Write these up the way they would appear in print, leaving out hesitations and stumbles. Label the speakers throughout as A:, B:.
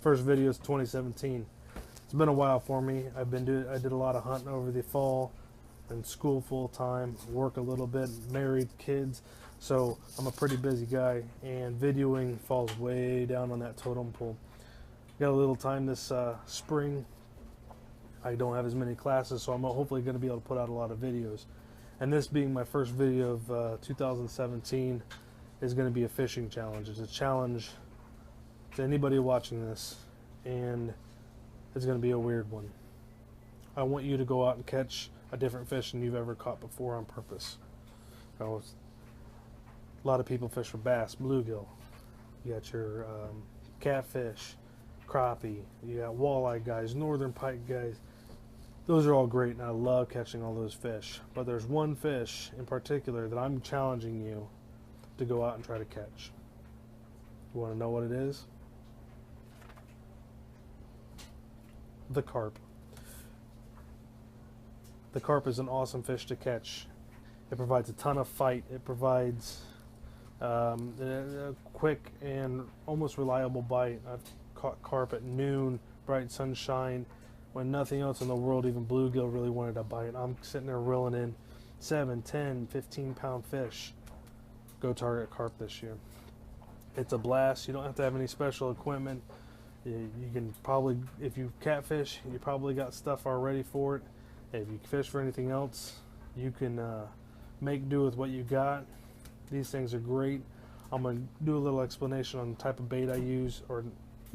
A: First video is 2017. It's been a while for me. I did a lot of hunting over the fall, and school full time, work a little bit, married, kids. So I'm a pretty busy guy, and videoing falls way down on that totem pole. Got a little time this spring. I don't have as many classes, so I'm hopefully going to be able to put out a lot of videos. And this being my first video of 2017 is going to be a fishing challenge. It's a challenge to anybody watching this, and it's going to be a weird one. I want you to go out and catch a different fish than you've ever caught before on purpose. A lot of people fish for bass, bluegill. You got your catfish, crappie. You got walleye guys, northern pike guys. Those are all great, and I love catching all those fish. But there's one fish in particular that I'm challenging you to go out and try to catch. You want to know what it is? The carp. The carp is an awesome fish to catch. It provides a ton of fight. It provides a quick and almost reliable bite. I've caught carp at noon, bright sunshine, when nothing else in the world, even bluegill, really wanted to bite. I'm sitting there reeling in 7, 10, 15-pound fish. Go target carp this year. It's a blast. You don't have to have any special equipment. You can probably, if you catfish, you probably got stuff already for it. If you fish for anything else, you can make do with what you got. These things are great. I'm going to do a little explanation on the type of bait I use, or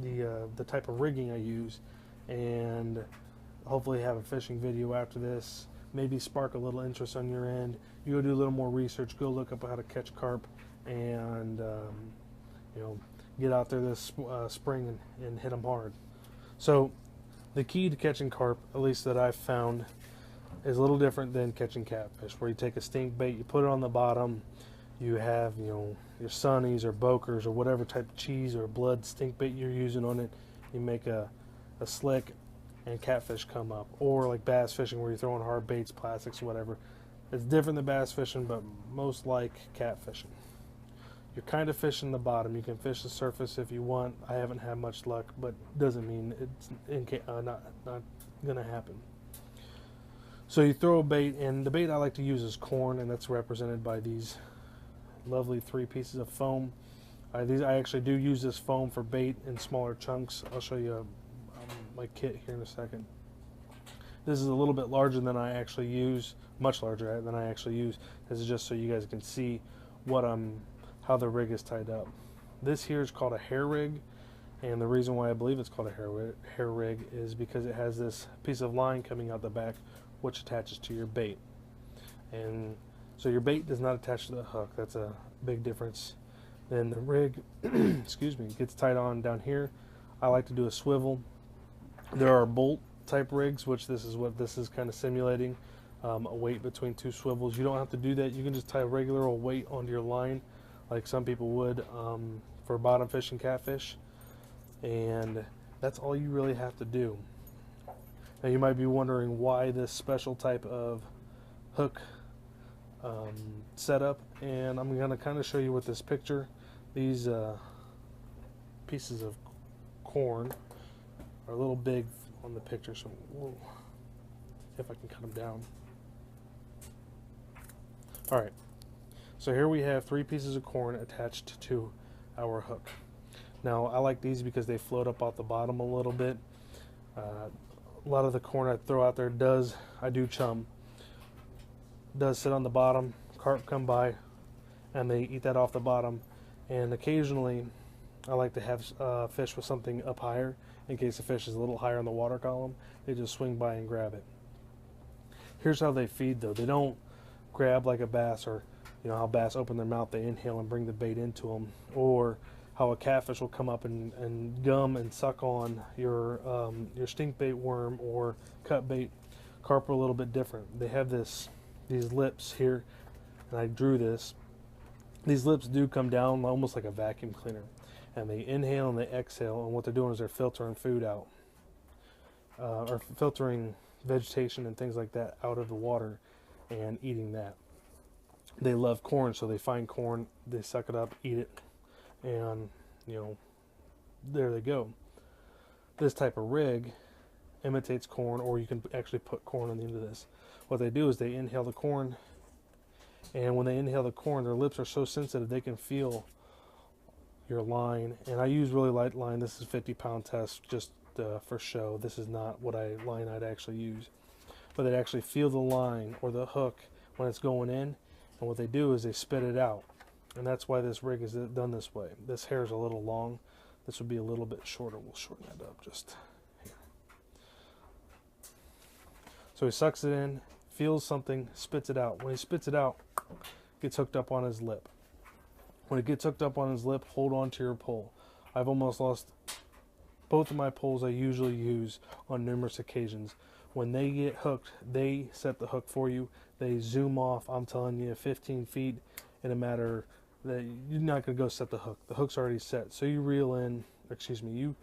A: the type of rigging I use, and hopefully have a fishing video after this. Maybe spark a little interest on your end. You go do a little more research, go look up how to catch carp, and get out there this spring and hit them hard. So the key to catching carp, at least that I've found, is a little different than catching catfish, where you take a stink bait, you put it on the bottom, you have your sunnies or bokers or whatever type of cheese or blood stink bait you're using on it. You make a slick and catfish come up. Or like bass fishing, where you're throwing hard baits, plastics, whatever. It's different than bass fishing, but most like catfishing. You're kind of fishing the bottom. You can fish the surface if you want. I haven't had much luck, but doesn't mean it's not going to happen. So you throw a bait, and the bait I like to use is corn, and that's represented by these lovely 3 pieces of foam. I actually do use this foam for bait in smaller chunks. I'll show you my kit here in a second. This is a little bit larger than I actually use, much larger than I actually use. This is just so you guys can see how the rig is tied up. This here is called a hair rig, and the reason why I believe it's called a hair rig is because it has this piece of line coming out the back, which attaches to your bait. And so your bait does not attach to the hook. That's a big difference. Then the rig excuse me, gets tied on down here. I like to do a swivel. There are bolt type rigs, which this is what this is kind of simulating, a weight between 2 swivels. You don't have to do that. You can just tie a regular old weight onto your line like some people would for bottom fishing catfish, and that's all you really have to do. Now you might be wondering why this special type of hook setup, and I'm going to kind of show you with this picture. These pieces of corn are a little big on the picture, so if I can cut them down. Alright, so here we have 3 pieces of corn attached to our hook. Now I like these because they float up off the bottom a little bit. A lot of the corn I throw out there I do chum, does sit on the bottom. Carp come by and they eat that off the bottom, and occasionally I like to have fish with something up higher in case the fish is a little higher in the water column. They just swing by and grab it. Here's how they feed though. They don't grab like a bass, or how bass open their mouth, they inhale and bring the bait into them, or how a catfish will come up and gum and suck on your stink bait worm or cut bait. Carp are a little bit different. They have these lips here, and I drew this. These lips do come down almost like a vacuum cleaner, and they inhale and they exhale, and what they're doing is they're filtering food out, or filtering vegetation and things like that out of the water and eating that. They love corn, so they find corn, they suck it up, eat it, and there they go. this type of rig imitates corn, or you can actually put corn on the end of this. What they do is they inhale the corn, and when they inhale the corn, their lips are so sensitive they can feel your line. And I use really light line. This is 50-pound test just for show. This is not what line I'd actually use. But they actually feel the line or the hook when it's going in, and what they do is they spit it out. And that's why this rig is done this way. This hair is a little long. This would be a little bit shorter. We'll shorten that up just here. So he sucks it in, feels something, spits it out. When he spits it out, it gets hooked up on his lip. When it gets hooked up on his lip, hold on to your pole. I've almost lost both of my poles I usually use on numerous occasions. When they get hooked, they set the hook for you. They zoom off, I'm telling you, 15 feet in a matter that you're not going to go set the hook. The hook's already set. So you reel in, you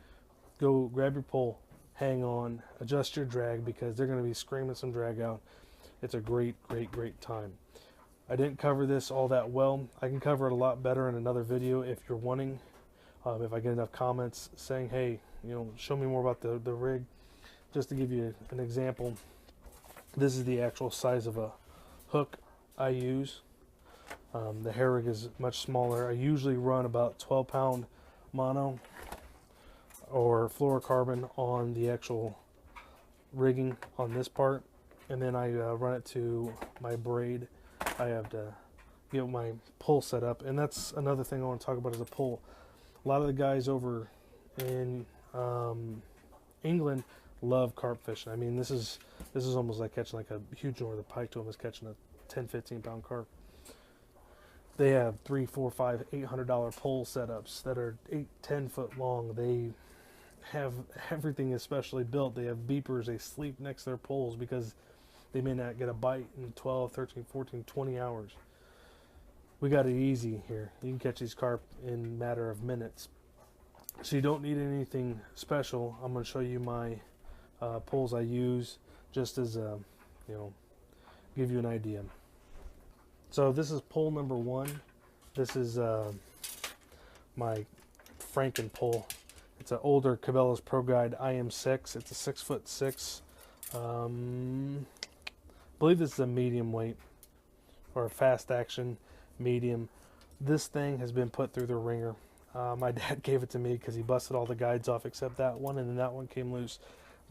A: go grab your pole, hang on, adjust your drag, because they're going to be screaming some drag out. It's a great, great, great time. I didn't cover this all that well. I can cover it a lot better in another video if you're wanting. If I get enough comments saying, hey, show me more about the rig. Just to give you an example, this is the actual size of a hook I use. The hair rig is much smaller. I usually run about 12-pound mono or fluorocarbon on the actual rigging on this part, and then I run it to my braid. I have to get my pull set up, and that's another thing I want to talk about is a pull. A lot of the guys over in England love carp fishing. I mean, this is almost like catching like a huge northern pike to them is catching a 10-15 pound carp. They have $300, $400, $500, $800 pole setups that are 8-10 foot long. They have everything especially built. They have beepers. They sleep next to their poles because they may not get a bite in 12, 13, 14, 20 hours. We got it easy here. You can catch these carp in a matter of minutes. So you don't need anything special. I'm going to show you my poles I use just as give you an idea. So this is pole number 1. This is my Franken pole. It's an older Cabela's Pro Guide IM6. It's a 6'6". I believe this is a medium weight or a fast action medium. This thing has been put through the ringer. My dad gave it to me because he busted all the guides off except that one, and then that one came loose.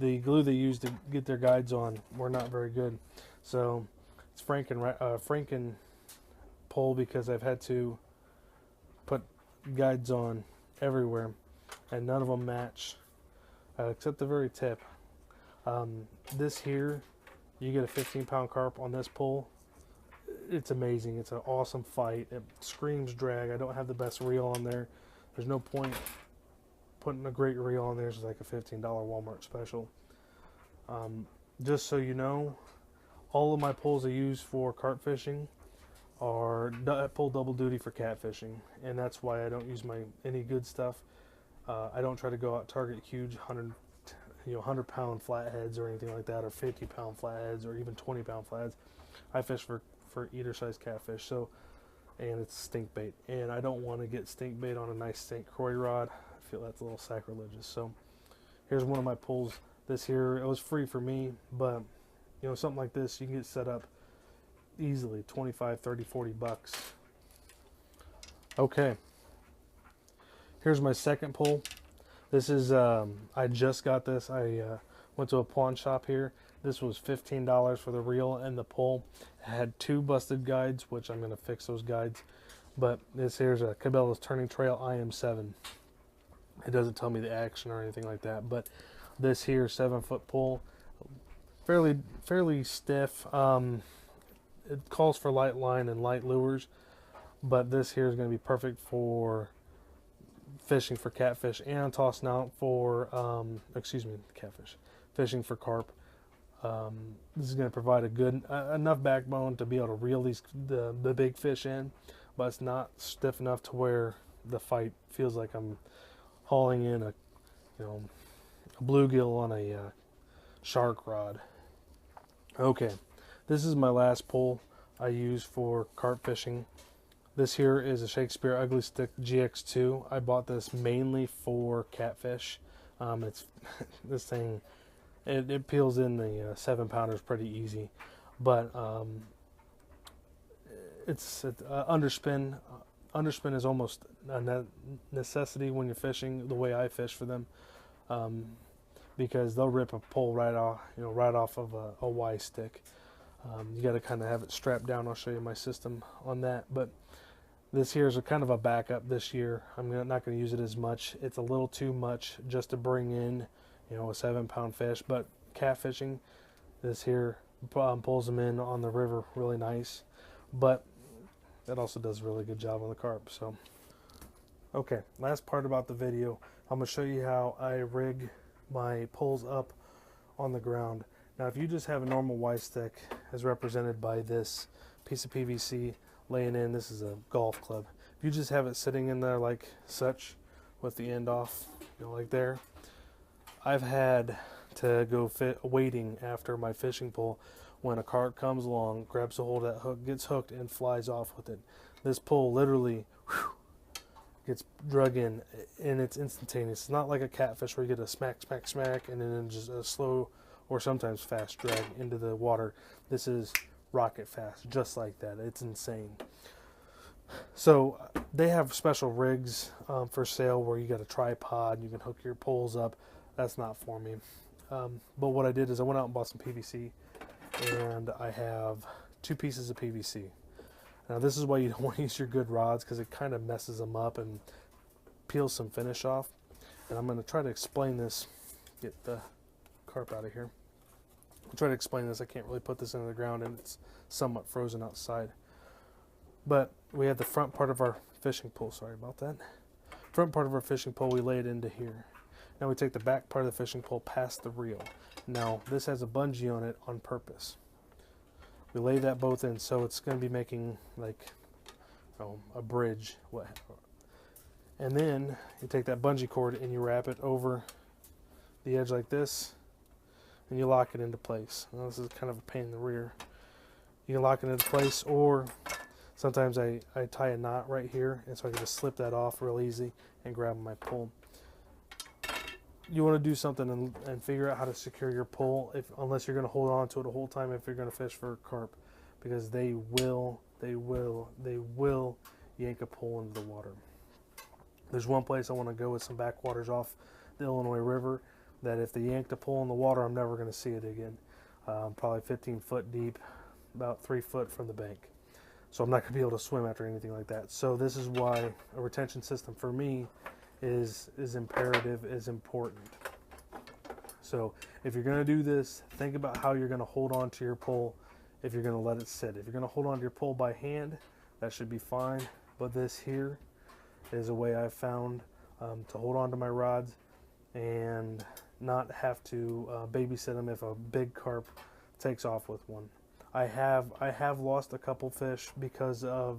A: The glue they used to get their guides on were not very good. So it's Franken pole because I've had to put guides on everywhere and none of them match except the very tip. This here, you get a 15-pound carp on this pole. It's amazing. It's an awesome fight. It screams drag. I don't have the best reel on there. There's no point putting a great reel on there. It's like a $15 Walmart special. Just so you know, all of my poles I use for carp fishing are pull double duty for catfishing, and that's why I don't use any good stuff. I don't try to go out target huge 100-pound flatheads or anything like that, or 50-pound flatheads, or even 20-pound flatheads. I fish for eater-sized catfish. So, and it's stink bait, and I don't want to get stink bait on a nice St. Croix rod. I feel that's a little sacrilegious. So here's one of my pulls. This here, it was free for me, but something like this you can get set up easily 25, 30, 40 bucks. Okay, here's my second pull. This is I just got this. I went to a pawn shop here. This was $15 for the reel and the pole. It had 2 busted guides, which I'm going to fix those guides. But this here's a Cabela's Turning Trail IM7. It doesn't tell me the action or anything like that. But this here 7-foot pole, fairly stiff. It calls for light line and light lures, but this here is going to be perfect for fishing for catfish and tossing out for catfish, fishing for carp. This is going to provide a good enough backbone to be able to reel the big fish in, but it's not stiff enough to where the fight feels like I'm hauling in a bluegill on a shark rod. Okay, this is my last pole I use for carp fishing. This here is a Shakespeare Ugly Stick GX2. I bought this mainly for catfish. It's this thing, it peels in the 7-pounders pretty easy, but it's underspin. Underspin is almost a necessity when you're fishing the way I fish for them, because they'll rip a pole right off, right off of a Y stick. You got to kind of have it strapped down. I'll show you my system on that, but this here is a kind of a backup this year. I'm not going to use it as much. It's a little too much just to bring in, a 7-pound fish, but catfishing, this here pulls them in on the river really nice, but that also does a really good job on the carp. So, okay, last part about the video, I'm going to show you how I rig my poles up on the ground. Now, if you just have a normal Y stick, as represented by this piece of PVC laying in, this is a golf club. If you just have it sitting in there like such, with the end off, like there, I've had to go waiting after my fishing pole when a carp comes along, grabs a hold of that hook, gets hooked, and flies off with it. This pole literally gets drug in, and it's instantaneous. It's not like a catfish where you get a smack, smack, smack, and then just a slow or sometimes fast drag into the water. This is rocket fast, just like that. It's insane. So they have special rigs for sale where you got a tripod, you can hook your poles up. That's not for me. But what I did is I went out and bought some PVC, and I have 2 pieces of PVC. Now this is why you don't want to use your good rods, because it kind of messes them up and peels some finish off. And I'm going to try to explain this, get the carp out of here. I'll try to explain this. I can't really put this into the ground, and it's somewhat frozen outside. But we have the front part of our fishing pole, sorry about that. Front part of our fishing pole, we lay it into here. Now we take the back part of the fishing pole past the reel. Now this has a bungee on it on purpose. We lay that both in, so it's going to be making like a bridge. And then you take that bungee cord and you wrap it over the edge like this, and you lock it into place. Now this is kind of a pain in the rear. You can lock it into place, or sometimes I tie a knot right here, and so I can just slip that off real easy and grab my pole. You want to do something and figure out how to secure your pole, unless you're going to hold on to it the whole time if you're going to fish for carp, because they will yank a pole into the water. There's one place I want to go with some backwaters off the Illinois River that if they yank the pole in the water, I'm never going to see it again. Probably 15 foot deep, about 3 foot from the bank. So I'm not going to be able to swim after anything like that. So this is why a retention system for me is imperative, is important. So if you're going to do this, think about how you're going to hold on to your pole if you're going to let it sit. If you're going to hold on to your pole by hand, that should be fine. But this here is a way I've found to hold on to my rods and not have to babysit them if a big carp takes off with one. I have lost a couple fish because of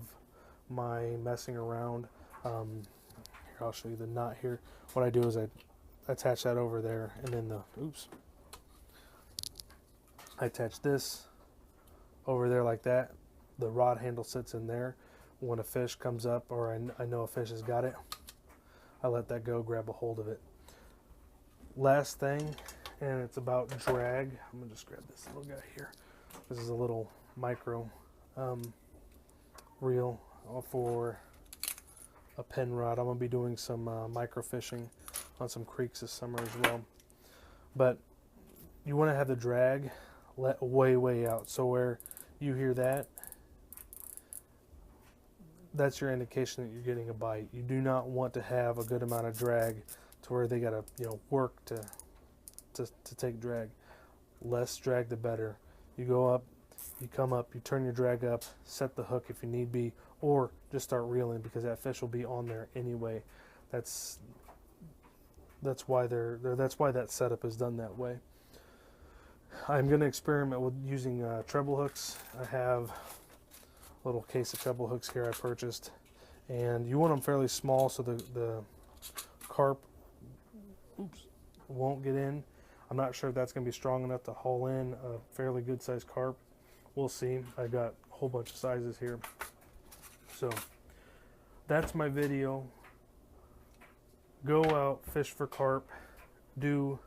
A: my messing around. Here, I'll show you the knot here. What I do is I attach that over there, and then I attach this over there like that. The rod handle sits in there. When a fish comes up, or I know a fish has got it, I let that go, grab a hold of it. Last thing, and it's about drag. I'm gonna just grab this little guy here. This is a little micro reel for a pen rod. I'm gonna be doing some micro fishing on some creeks this summer as well. But you want to have the drag let way out, so where you hear that, that's your indication that you're getting a bite. You do not want to have a good amount of drag to where they gotta work to take drag. Less drag the better. You go up, you come up, you turn your drag up, set the hook if you need be, or just start reeling, because that fish will be on there anyway. That's why that setup is done that way. I'm going to experiment with using treble hooks. I have a little case of treble hooks here I purchased, and you want them fairly small so the carp won't get in. I'm not sure if that's going to be strong enough to haul in a fairly good sized carp. We'll see. I got a whole bunch of sizes here. So that's my video. Go out, fish for carp, do,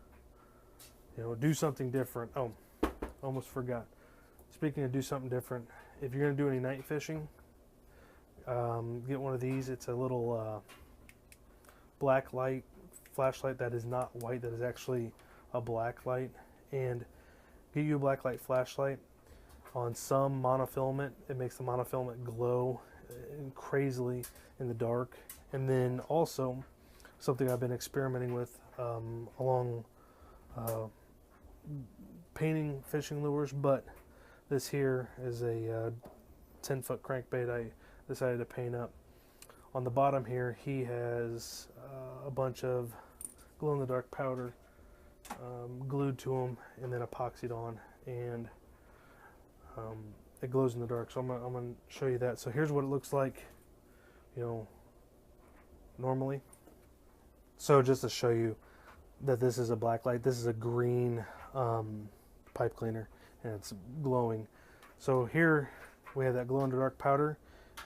A: do something different. Oh, almost forgot. Speaking of do something different, if you're going to do any night fishing, get one of these. It's a little black light flashlight that is not white, that is actually a black light. And get you a black light flashlight. On some monofilament, it makes the monofilament glow crazily in the dark. And then also, something I've been experimenting with along painting fishing lures, but this here is a 10-foot crankbait I decided to paint up. On the bottom here, he has a bunch of glow-in-the-dark powder glued to him and then epoxied on, and it glows in the dark. So I'm gonna show you that. So here's what it looks like, normally. So just to show you that this is a black light, this is a green pipe cleaner, and it's glowing. So here we have that glow-in-the-dark powder,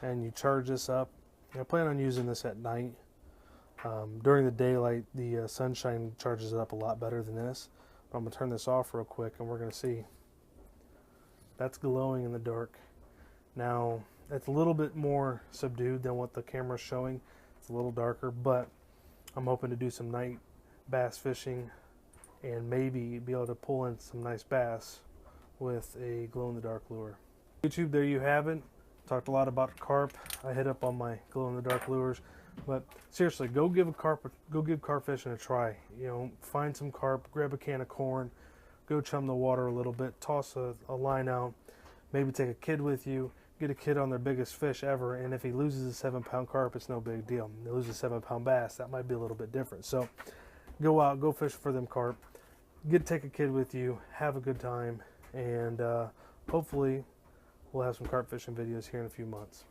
A: and you charge this up. I plan on using this at night. During the daylight, the sunshine charges it up a lot better than this. But I'm going to turn this off real quick, and we're going to see. That's glowing in the dark. Now, it's a little bit more subdued than what the camera's showing. It's a little darker, but I'm hoping to do some night bass fishing and maybe be able to pull in some nice bass with a glow-in-the-dark lure. YouTube, there you have it. Talked a lot about carp. I hit up on my glow-in-the-dark lures, but seriously, go give carp fishing a try. Find some carp, grab a can of corn, go chum the water a little bit, toss a line out, maybe take a kid with you, get a kid on their biggest fish ever, and if he loses a 7-pound carp, it's no big deal. If he loses a 7-pound bass, that might be a little bit different. So go out, go fish for them carp, take a kid with you, have a good time, and hopefully we'll have some carp fishing videos here in a few months.